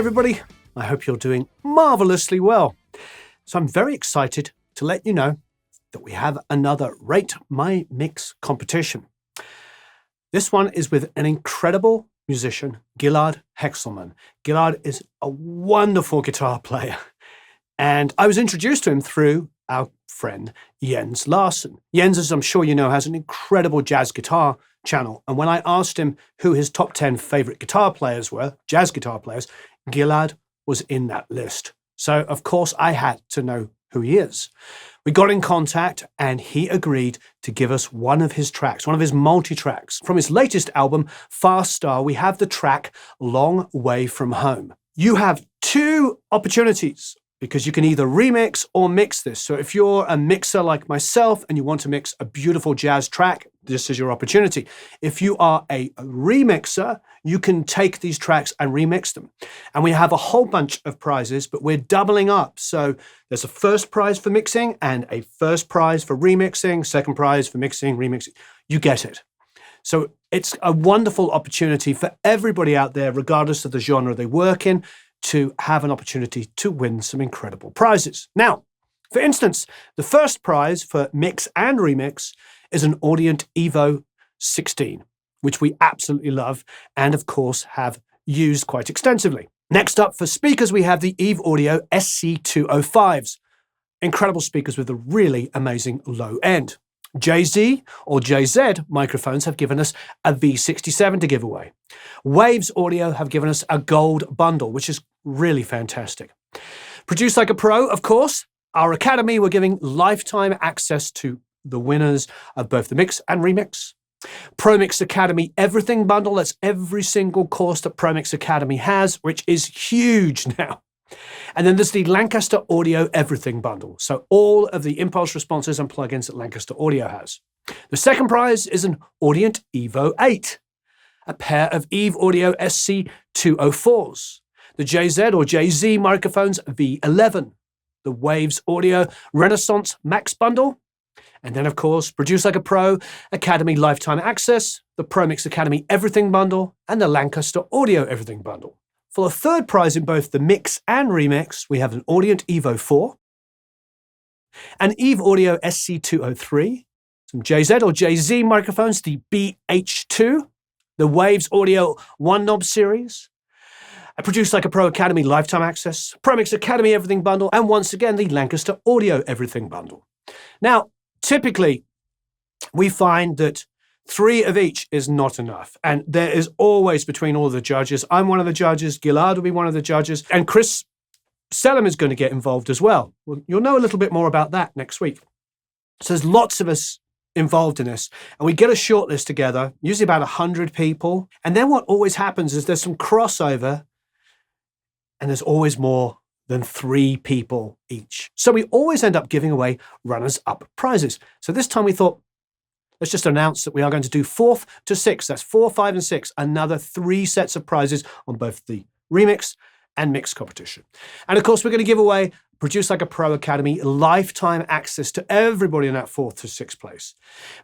everybody. I hope you're doing marvelously well. So I'm very excited to let you know that we have another Rate My Mix competition. This one is with an incredible musician, Gilad Hekselman. Gilad is a wonderful guitar player, and I was introduced to him through our friend Jens Larsen. Jens, as I'm sure you know, has an incredible jazz guitar channel, and when I asked him who his top 10 favorite guitar players were, jazz guitar players, Gilad was in that list. So, of course, I had to know who he is. We got in contact and he agreed to give us one of his tracks, one of his multi-tracks. From his latest album, Fast Star, we have the track Long Way From Home. You have two opportunities because you can either remix or mix this. So if you're a mixer like myself and you want to mix a beautiful jazz track, this is your opportunity. If you are a remixer, you can take these tracks and remix them. And we have a whole bunch of prizes, but we're doubling up. So there's a first prize for mixing and a first prize for remixing, second prize for mixing, remixing. You get it. So it's a wonderful opportunity for everybody out there, regardless of the genre they work in, to have an opportunity to win some incredible prizes. Now, for instance, the first prize for mix and remix is an Audient Evo 16, which we absolutely love and, of course, have used quite extensively. Next up for speakers, we have the Eve Audio SC205s. Incredible speakers with a really amazing low end. JZ or JZ microphones have given us a V67 to give away. Waves Audio have given us a gold bundle, which is really fantastic. Produce Like a Pro, of course. Our Academy, we're giving lifetime access to the winners of both the mix and remix. ProMix Academy Everything Bundle, that's every single course that ProMix Academy has, which is huge now. And then there's the Lancaster Audio Everything Bundle. So all of the impulse responses and plugins that Lancaster Audio has. The second prize is an Audient Evo 8, a pair of Eve Audio SC204s, the JZ or JZ microphones V11, the Waves Audio Renaissance Max Bundle, and then, of course, Produce Like a Pro Academy Lifetime Access, the ProMix Academy Everything Bundle, and the Lancaster Audio Everything Bundle. For the third prize in both the mix and remix, we have an Audient Evo 4, an Eve Audio SC203, some JZ or JZ microphones, the BH2, the Waves Audio One Knob series, a Produce Like a Pro Academy Lifetime Access, ProMix Academy Everything Bundle, and once again, the Lancaster Audio Everything Bundle. Now, typically, we find that 3 of each is not enough. And there is always between all the judges. I'm one of the judges. Gilad will be one of the judges. And Chris Selim is going to get involved as well. You'll know a little bit more about that next week. So there's lots of us involved in this. And we get a shortlist together, usually about 100 people. And then what always happens is there's some crossover. And there's always more than 3 people each. So we always end up giving away runners-up prizes. So this time we thought, let's just announce that we are going to do 4th to 6th. That's 4, 5, and 6. Another 3 sets of prizes on both the remix and mix competition. And of course, we're going to give away Produce Like a Pro Academy lifetime access to everybody in that 4th to 6th place.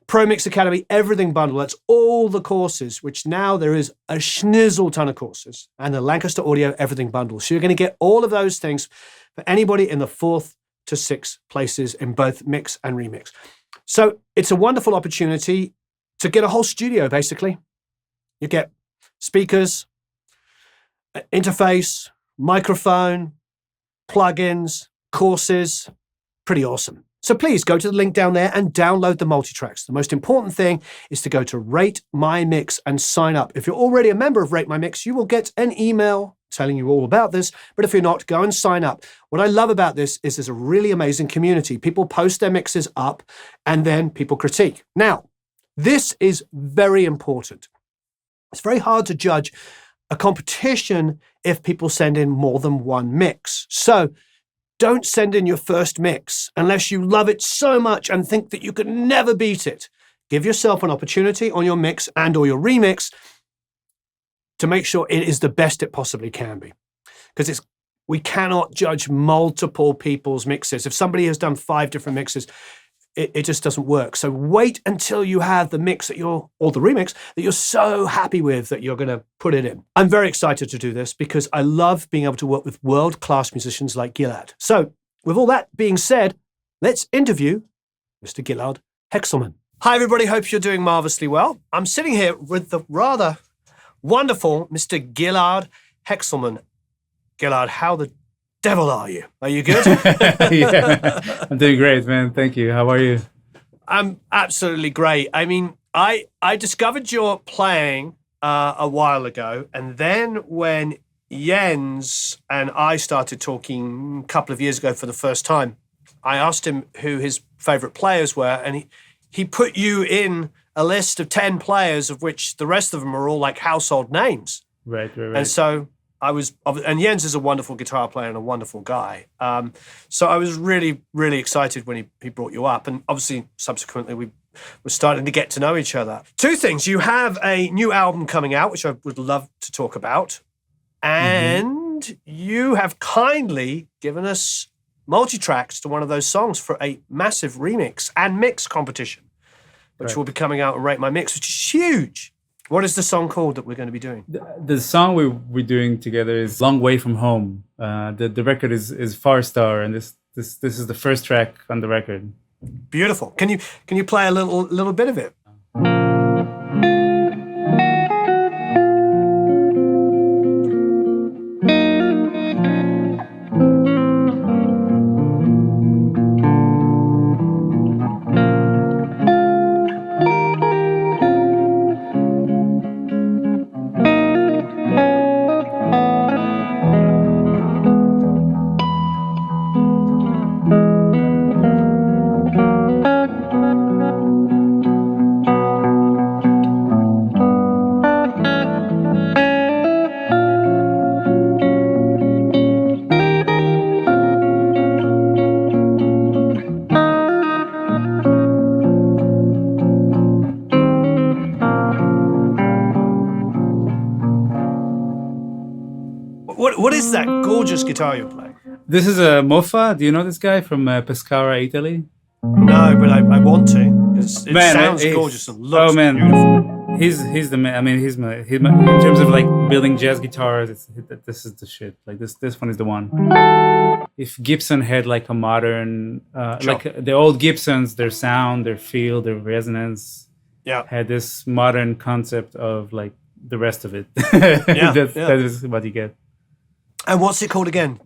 ProMix Academy Everything Bundle. That's all the courses, which now there is a schnizzle ton of courses. And the Lancaster Audio Everything Bundle. So you're going to get all of those things for anybody in the 4th to 6th places in both mix and remix. So it's a wonderful opportunity to get a whole studio, basically. You get speakers, interface, microphone, plugins, courses. Pretty awesome. So please go to the link down there and download the multi-tracks. The most important thing is to go to Rate My Mix and sign up. If you're already a member of Rate My Mix, you will get an email telling you all about this. But if you're not, go and sign up. What I love about this is there's a really amazing community. People post their mixes up and then people critique. Now, this is very important. It's very hard to judge a competition if people send in more than one mix. So don't send in your first mix unless you love it so much and think that you could never beat it. Give yourself an opportunity on your mix and or your remix to make sure it is the best it possibly can be. Because we cannot judge multiple people's mixes. If somebody has done 5 different mixes, it just doesn't work. So wait until you have the mix or the remix that you're so happy with that you're going to put it in. I'm very excited to do this because I love being able to work with world-class musicians like Gilad. So with all that being said, let's interview Mr. Gilad Hekselman. Hi, everybody. Hope you're doing marvelously well. I'm sitting here with the rather wonderful Mr. Gilad Hekselman. Gilad, how the devil are you? Are you good? Yeah, I'm doing great, man. Thank you. How are you? I'm absolutely great. I mean, I discovered your playing a while ago, and then when Jens and I started talking a couple of years ago for the first time, I asked him who his favorite players were, and he put you in a list of 10 players, of which the rest of them are all like household names. Right. And so and Jens is a wonderful guitar player and a wonderful guy. So I was really, really excited when he brought you up. And obviously, subsequently, we were starting to get to know each other. Two things. You have a new album coming out, which I would love to talk about. And you have kindly given us multi-tracks to one of those songs for a massive remix and mix competition, which will be coming out on Rate My Mix, which is huge. What is the song called that we're going to be doing? The song we're doing together is "Long Way From Home." The record is Far Star, and this is the first track on the record. Beautiful. Can you play a little bit of it? What is that gorgeous guitar you're playing? This is a Mofa. Do you know this guy from Pescara, Italy? No, but I want to. It sounds gorgeous and looks beautiful. He's the man. I mean, he's my in terms of like building jazz guitars. This is the shit. Like this one is the one. If Gibson had like a modern, like the old Gibsons, their sound, their feel, their resonance, had this modern concept of like the rest of it. That is what you get. And what's it called again?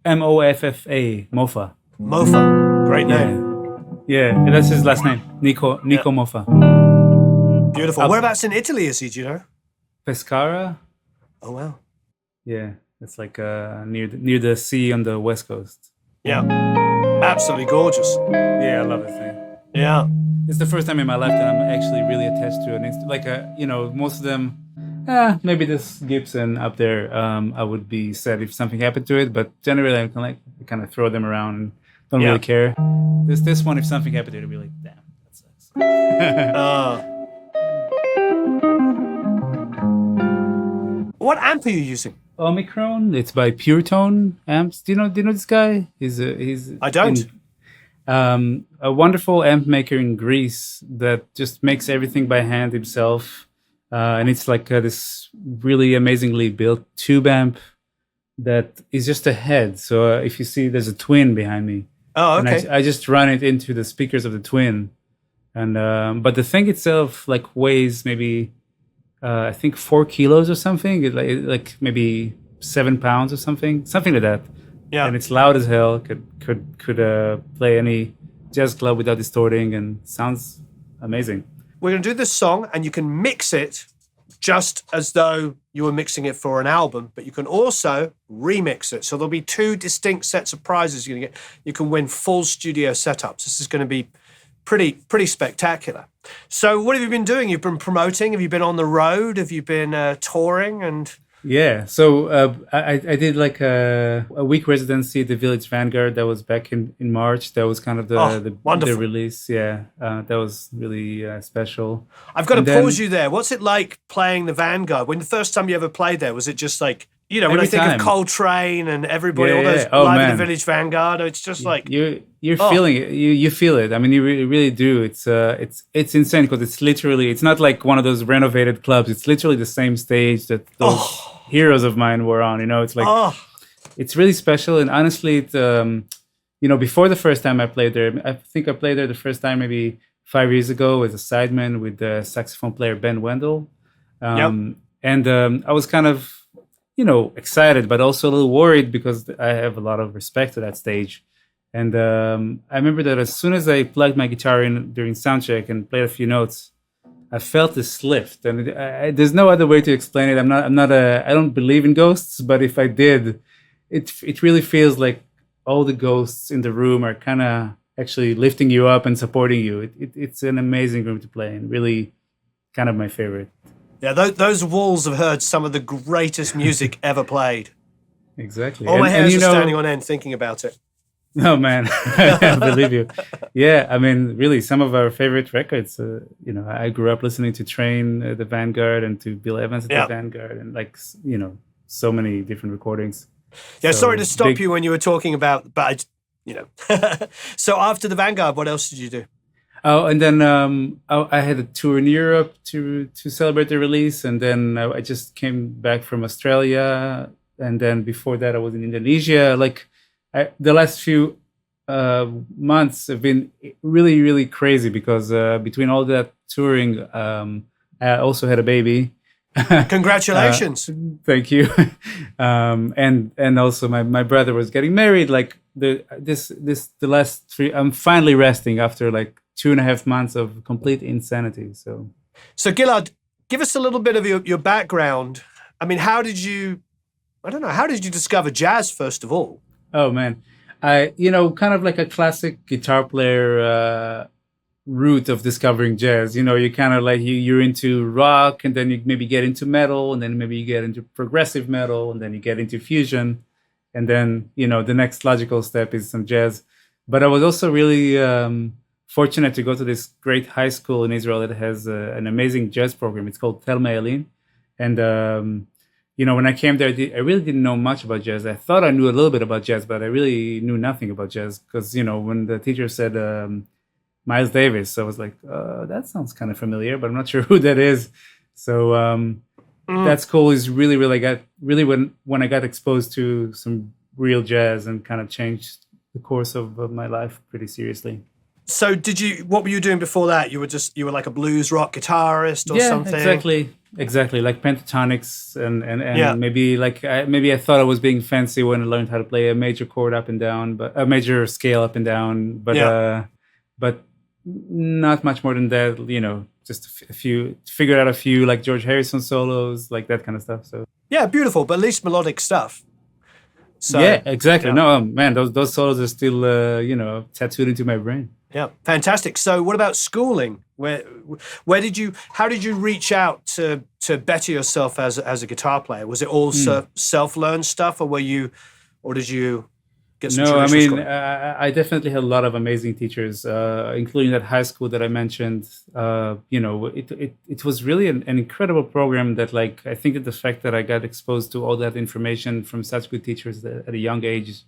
Moffa. Mofa. Mofa. Great name. Yeah, that's his last name. Nico Mofa. Beautiful. Whereabouts in Italy is he, do you know? Pescara. Oh, wow. Yeah, it's like near the sea on the west coast. Yeah. Absolutely gorgeous. Yeah, I love this thing. Yeah. It's the first time in my life that I'm actually really attached to an instrument. Like, most of them, maybe this Gibson up there, I would be sad if something happened to it, but generally I kind of throw them around and don't really care. This one, if something happened to it, I'd be like, damn, that sucks. What amp are you using? Omicron. It's by Pure Tone amps. Do you know this guy? He's I don't. A wonderful amp maker in Greece that just makes everything by hand himself. And it's like this really amazingly built tube amp that is just a head. So if you see, there's a twin behind me. Oh, okay. And I just run it into the speakers of the twin. And but the thing itself like weighs maybe I think 4 kilos or something. Like maybe 7 pounds or something like that. Yeah. And it's loud as hell. Could play any jazz club without distorting, and sounds amazing. We're going to do this song, and you can mix it just as though you were mixing it for an album, but you can also remix it. So there'll be 2 distinct sets of prizes you're going to get. You can win full studio setups. This is going to be pretty spectacular. So what have you been doing? You've been promoting? Have you been on the road? Have you been touring? And yeah, so I did like a week residency at the Village Vanguard. That was back in March. That was kind of the release. Yeah, that was really special. I've got to pause you there. What's it like playing the Vanguard? When the first time you ever played there, was it just like, when I think of Coltrane and everybody, all those live at the Village Vanguard, it's just like... you're Oh. feeling it. You feel it. I mean, you really do. It's insane because it's not like one of those renovated clubs. It's literally the same stage that those heroes of mine were on. It's like it's really special. And honestly, before the first time I played there, I think I played there the first time maybe 5 years ago as a sideman with the saxophone player Ben Wendell. And I was kind of, excited, but also a little worried because I have a lot of respect to that stage. And I remember that as soon as I plugged my guitar in during soundcheck and played a few notes, I felt this lift. And there's no other way to explain it. I don't believe in ghosts, but if I did, it really feels like all the ghosts in the room are kind of actually lifting you up and supporting you. It's an amazing room to play in, really kind of my favorite. Yeah, those walls have heard some of the greatest music ever played. Exactly. All my hairs are standing on end thinking about it. Oh, man. I believe you. Yeah, I mean, really, some of our favorite records, I grew up listening to Train, the Vanguard, and to Bill Evans at the Vanguard, and so many different recordings. Yeah, sorry to stop you when you were talking about, but So after the Vanguard, what else did you do? Oh, and then I had a tour in Europe to celebrate the release, and then I just came back from Australia, and then before that I was in Indonesia. The last few months have been really, really crazy because between all that touring, I also had a baby. Congratulations! Thank you. And also my brother was getting married. The last three, I'm finally resting after 2.5 months of complete insanity. So Gilad, give us a little bit of your background. I mean, how did you discover jazz, first of all? Oh, man. I, kind of like a classic guitar player route of discovering jazz. You kind of you're into rock, and then you maybe get into metal, and then maybe you get into progressive metal, and then you get into fusion. And then, the next logical step is some jazz. But I was also really fortunate to go to this great high school in Israel that has an amazing jazz program. It's called Tel Me'elin. And, when I came there, I really didn't know much about jazz. I thought I knew a little bit about jazz, but I really knew nothing about jazz. Because, when the teacher said Miles Davis, I was like, that sounds kind of familiar, but I'm not sure who that is. So that school is really, really when I got exposed to some real jazz and kind of changed the course of my life pretty seriously. So what were you doing before that? You were like a blues rock guitarist or something? Exactly. Like pentatonics and maybe I thought I was being fancy when I learned how to play a major chord up and down, but a major scale up and down, but not much more than that, just figured out a few like George Harrison solos, like that kind of stuff. So yeah, beautiful, but at least melodic stuff. So, yeah, exactly. Yeah. No, man, those solos are still, tattooed into my brain. Yeah, fantastic. So, what about schooling? How did you reach out to better yourself as a guitar player? Was it all self-learned stuff, or did you get some? No, I mean, I definitely had a lot of amazing teachers, including that high school that I mentioned. It was really an incredible program that, I think that the fact that I got exposed to all that information from such good teachers at a young age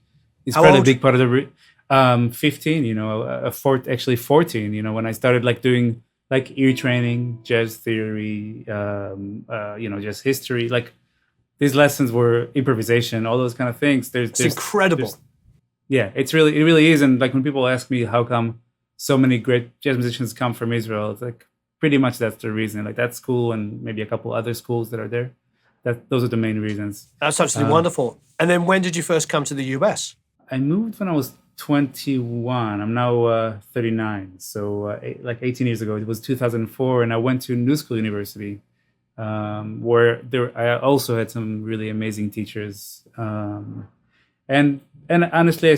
is probably a big part of the 15, actually 14, when I started doing ear training, jazz theory, jazz history, these lessons were improvisation, all those kind of things. It's incredible. Yeah, it really is. And when people ask me how come so many great jazz musicians come from Israel, it's pretty much that's the reason. That school and maybe a couple other schools that are there. Those are the main reasons. That's absolutely wonderful. And then when did you first come to the US? I moved when I was 21. I'm now 39. So 18 years ago, it was 2004, and I went to New School University, where I also had some really amazing teachers. And honestly, I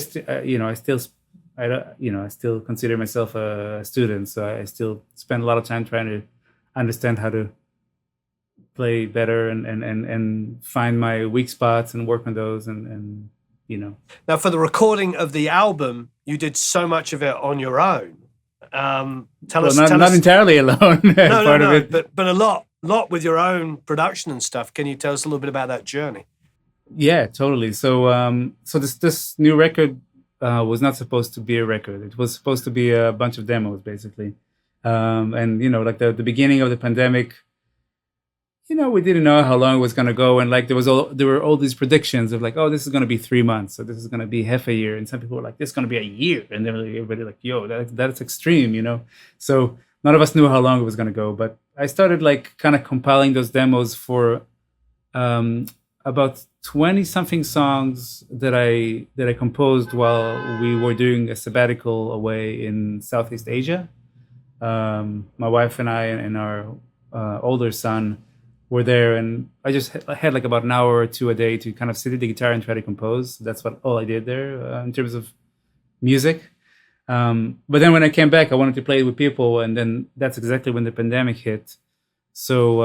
still consider myself a student. So I still spend a lot of time trying to understand how to play better and find my weak spots and work on those and. Now, for the recording of the album, you did so much of it on your own. Tell us. Not entirely alone. Part of it. But a lot with your own production and stuff. Can you tell us a little bit about that journey? Yeah, totally. So, this new record was not supposed to be a record. It was supposed to be a bunch of demos, basically. And like the beginning of the pandemic, we didn't know how long it was going to go, and like there were all these predictions of like, oh, this is going to be 3 months, so this is going to be half a year, and some people were like, this is going to be a year, and then everybody like, yo, that's extreme, So none of us knew how long it was going to go, but I started like kind of compiling those demos for about 20 something songs that I composed while we were doing a sabbatical away in Southeast Asia. My wife and I and our older son were there, and I just had like about an hour or two a day to kind of sit at the guitar and try to compose. That's all I did there in terms of music. But then when I came back, I wanted to play it with people, and then that's exactly when the pandemic hit. So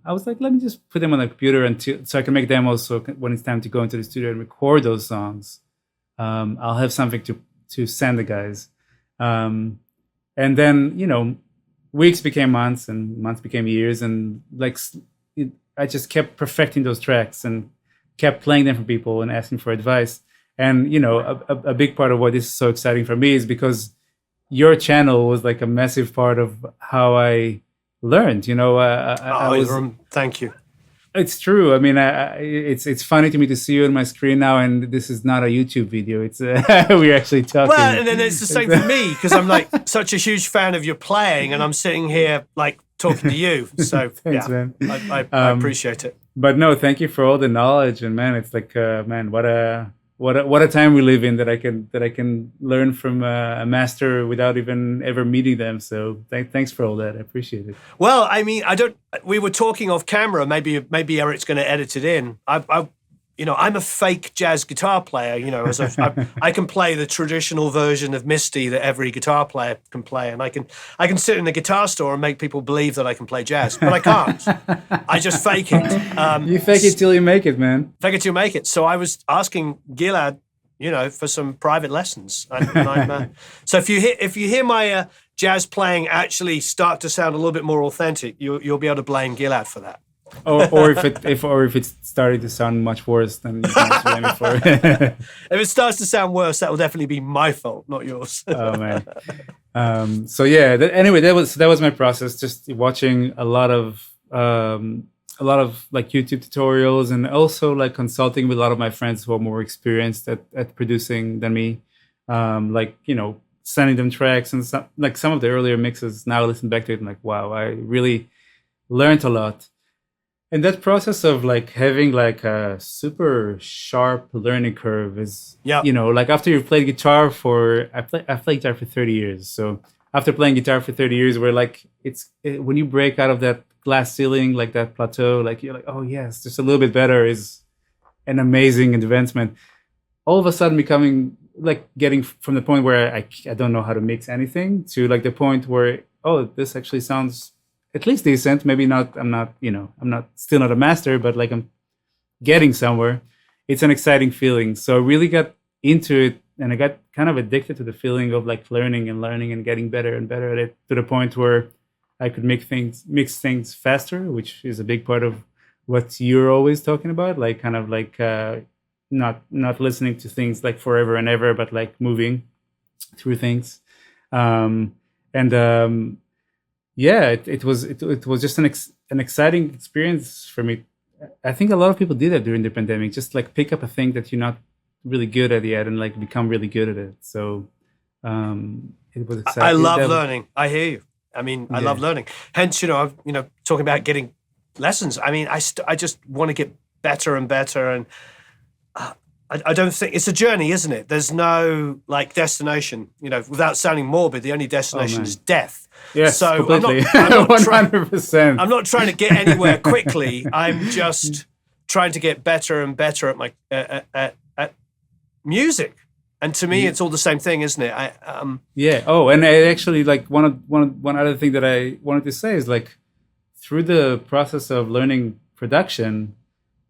I was like, let me just put them on the computer so I can make demos. So when it's time to go into the studio and record those songs, I'll have something to send the guys. And then weeks became months, and months became years, and like I just kept perfecting those tracks and kept playing them for people and asking for advice. And a big part of why this is so exciting for me is because your channel was like a massive part of how I learned. Thank you. It's true. I mean, it's funny to me to see you on my screen now, and this is not a YouTube video. It's we're actually talking. Well, and then it's the same for me, because I'm like such a huge fan of your playing, and I'm sitting here like talking to you. So thanks, man. I appreciate it. But no, thank you for all the knowledge, and man, it's like man, what a time we live in that I can learn from a master without even ever meeting them. So thanks for all that. I appreciate it. Well, I mean, we were talking off camera. Maybe Eric's going to edit it in. I'm a fake jazz guitar player. I can play the traditional version of Misty that every guitar player can play, and I can sit in a guitar store and make people believe that I can play jazz, but I can't. I just fake it. You fake it till you make it, man. Fake it till you make it. So I was asking Gilad, for some private lessons. So if you hear my jazz playing actually start to sound a little bit more authentic, you'll be able to blame Gilad for that. or if it's starting to sound much worse, then you can blame it for it. If it starts to sound worse, that will definitely be my fault, not yours. Oh man. So yeah. Anyway, that was my process. Just watching a lot of like YouTube tutorials, and also like consulting with a lot of my friends who are more experienced at producing than me. Sending them tracks, and some of the earlier mixes. Now I listen back to it and like, wow, I really learned a lot. And that process of like having like a super sharp learning curve is, like after you've played guitar I've played guitar for 30 years. So after playing guitar for 30 years, where like when you break out of that glass ceiling, like that plateau, like you're like, oh yes, just a little bit better is an amazing advancement. All of a sudden becoming like getting from the point where I don't know how to mix anything to like the point where, oh, this actually sounds at least decent. Maybe not. I'm still not a master, but like I'm getting somewhere. It's an exciting feeling. So I really got into it, and I got kind of addicted to the feeling of like learning and getting better and better at it, to the point where I could mix things faster, which is a big part of what you're always talking about. Like kind of like not listening to things like forever and ever, but like moving through things. Yeah, it was just an exciting experience for me. I think a lot of people did that during the pandemic, just like pick up a thing that you're not really good at yet and like become really good at it. So it was exciting. I love learning. I hear you. I mean, I love learning. Hence, talking about getting lessons. I mean, I just want to get better and better, and I don't think it's a journey, isn't it? There's no like destination. Without sounding morbid, the only destination is death. Yes, so completely. I'm not 100%. I'm not trying to get anywhere quickly. I'm just trying to get better and better at my at music. And to me, it's all the same thing, isn't it? Yeah. Oh, and I actually like one other thing that I wanted to say is like through the process of learning production,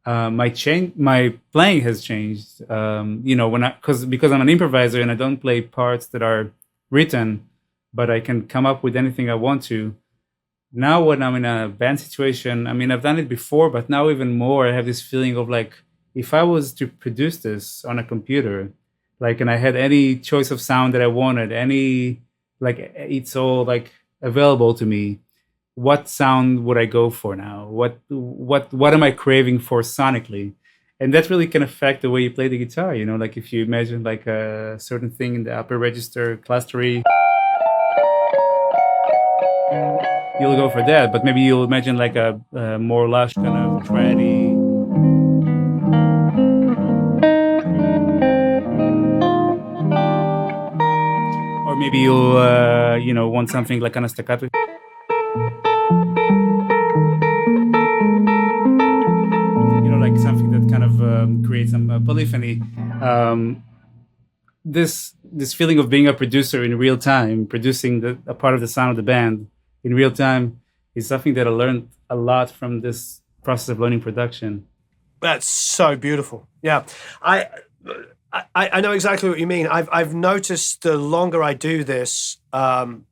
my playing has changed. Because I'm an improviser and I don't play parts that are written, but I can come up with anything I want to. Now when I'm in a band situation, I mean, I've done it before, but now even more, I have this feeling of like, if I was to produce this on a computer, like, and I had any choice of sound that I wanted, it's all like available to me. What sound would I go for now? What am I craving for sonically? And that really can affect the way you play the guitar. Like if you imagine like a certain thing in the upper register, class 3, you'll go for that. But maybe you'll imagine like a more lush kind of trendy. Or maybe you'll want something like kind of staccato. Like something that kind of creates some polyphony. This feeling of being a producer in real time, producing a part of the sound of the band in real time, is something that I learned a lot from this process of learning production. That's so beautiful. Yeah, I know exactly what you mean. I've noticed the longer I do this, the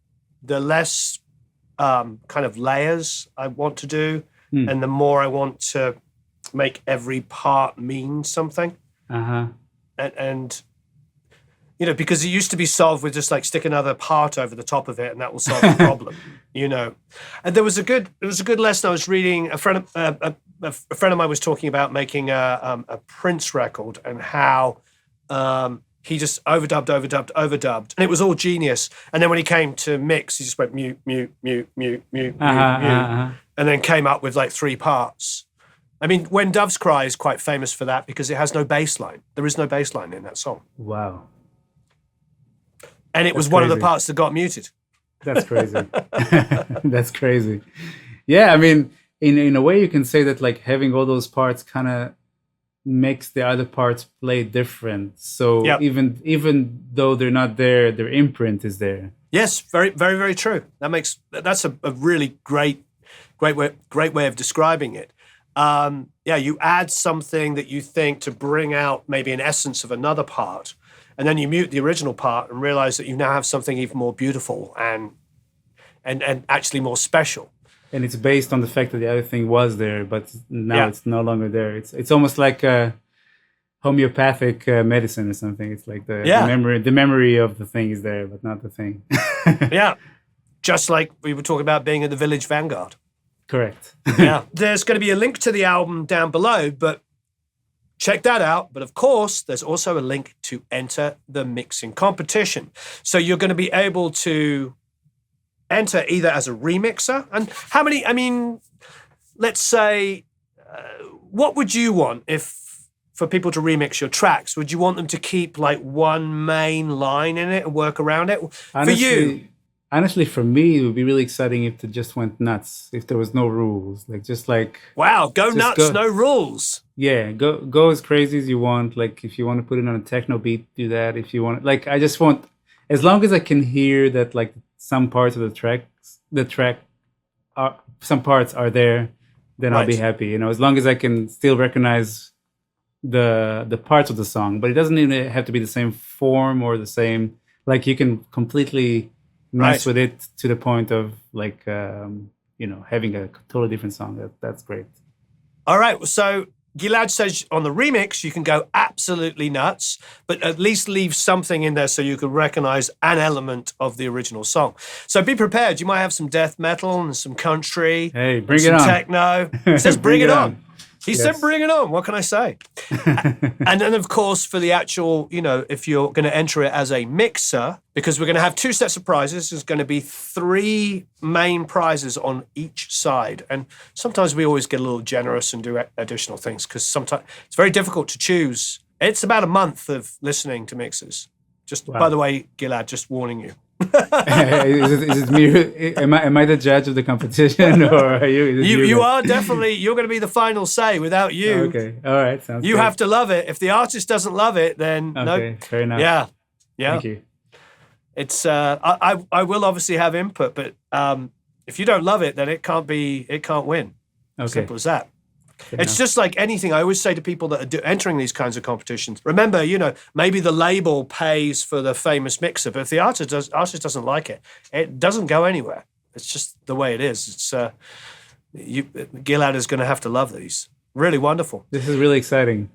less kind of layers I want to do, and the more I want to make every part mean something. And because it used to be solved with just like stick another part over the top of it and that will solve the problem. And there was a good lesson I was reading. A friend of mine was talking about making a Prince record and how he just overdubbed, and it was all genius. And then when he came to mix, he just went mute, mute, mute, mute, mute, mute, and then came up with like 3 parts. I mean, When Doves Cry is quite famous for that because it has no bass line. There is no bass line in that song. Wow. And it was one of the parts that got muted. That's crazy. That's crazy. Yeah, I mean, in a way you can say that like having all those parts kind of makes the other parts play different. So even though they're not there, their imprint is there. Yes, very, very, very true. That's a really great way of describing it. You add something that you think to bring out maybe an essence of another part, and then you mute the original part and realize that you now have something even more beautiful and actually more special. And it's based on the fact that the other thing was there, but now it's no longer there. It's almost like a homeopathic medicine or something. It's like the memory of the thing is there, but not the thing. Yeah, just like we were talking about being in the Village Vanguard. Correct. Yeah. There's going to be a link to the album down below, but check that out. But of course, there's also a link to enter the mixing competition. So you're going to be able to enter either as a remixer. And how many, let's say, what would you want for people to remix your tracks? Would you want them to keep like one main line in it and work around it? Honestly, for me, it would be really exciting if it just went nuts, if there was no rules. Wow, go nuts, no rules. Yeah, go as crazy as you want. Like, if you want to put it on a techno beat, do that. If you want, I just want, as long as I can hear that, like, some parts of the track some parts are there, then I'll be happy. As long as I can still recognize the parts of the song. But it doesn't even have to be the same form or the same, like, you can completely mess with it to the point of having a totally different song. That's great. All right. So Gilad says on the remix, you can go absolutely nuts, but at least leave something in there so you can recognize an element of the original song. So be prepared. You might have some death metal and some country. Hey, bring it on. Some techno. He says bring it on. He said, bring it on. What can I say? And then, of course, for the actual, if you're going to enter it as a mixer, because we're going to have 2 sets of prizes, there's going to be 3 main prizes on each side. And sometimes we always get a little generous and do additional things because sometimes it's very difficult to choose. It's about a month of listening to mixes. By the way, Gilad, just warning you. Is it me? Am I the judge of the competition, or are you? You are definitely. You're going to be the final say. Without you, okay, all right, sounds. You have to love it. If the artist doesn't love it, then okay, fair enough. Yeah. Thank you. It's. I will obviously have input, but if you don't love it, then it can't win. Okay. Simple as that. It's just like anything. I always say to people that are entering these kinds of competitions, remember, maybe the label pays for the famous mixer, but if the artist doesn't like it, it doesn't go anywhere. It's just the way it is. It's Gilad is going to have to love these. Really wonderful. This is really exciting.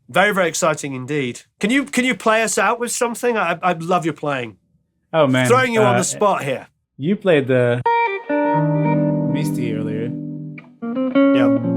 Very, very exciting indeed. Can you play us out with something? I love your playing. Oh man, Throwing you on the spot here. You played the Misty earlier. Yeah.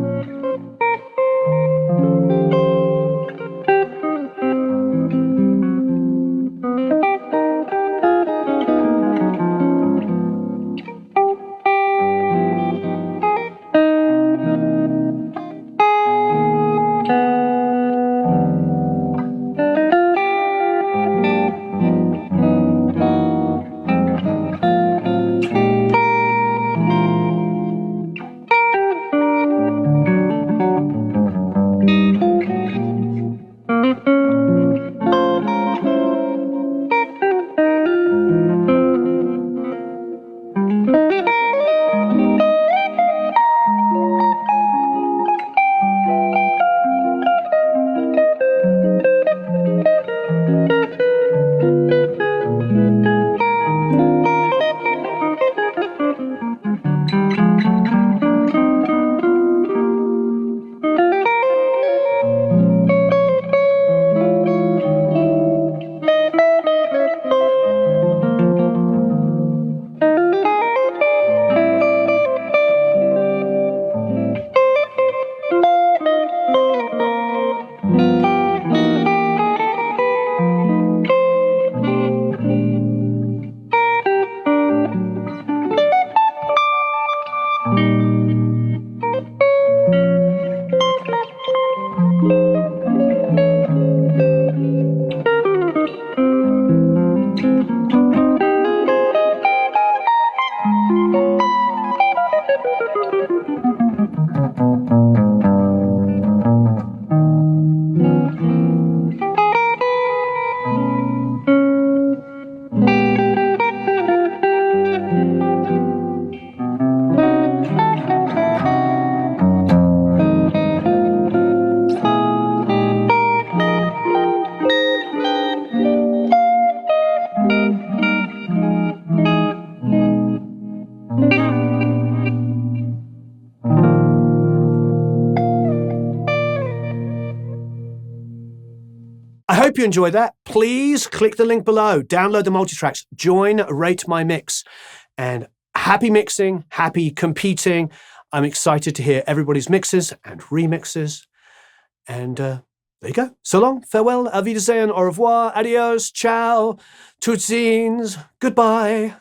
I hope you enjoyed that. Please click the link below, download the multitracks, join Rate My Mix, and happy mixing, happy competing. I'm excited to hear everybody's mixes and remixes. And there you go. So long, farewell, auf Wiedersehen, au revoir, adios, ciao, tutsins, goodbye.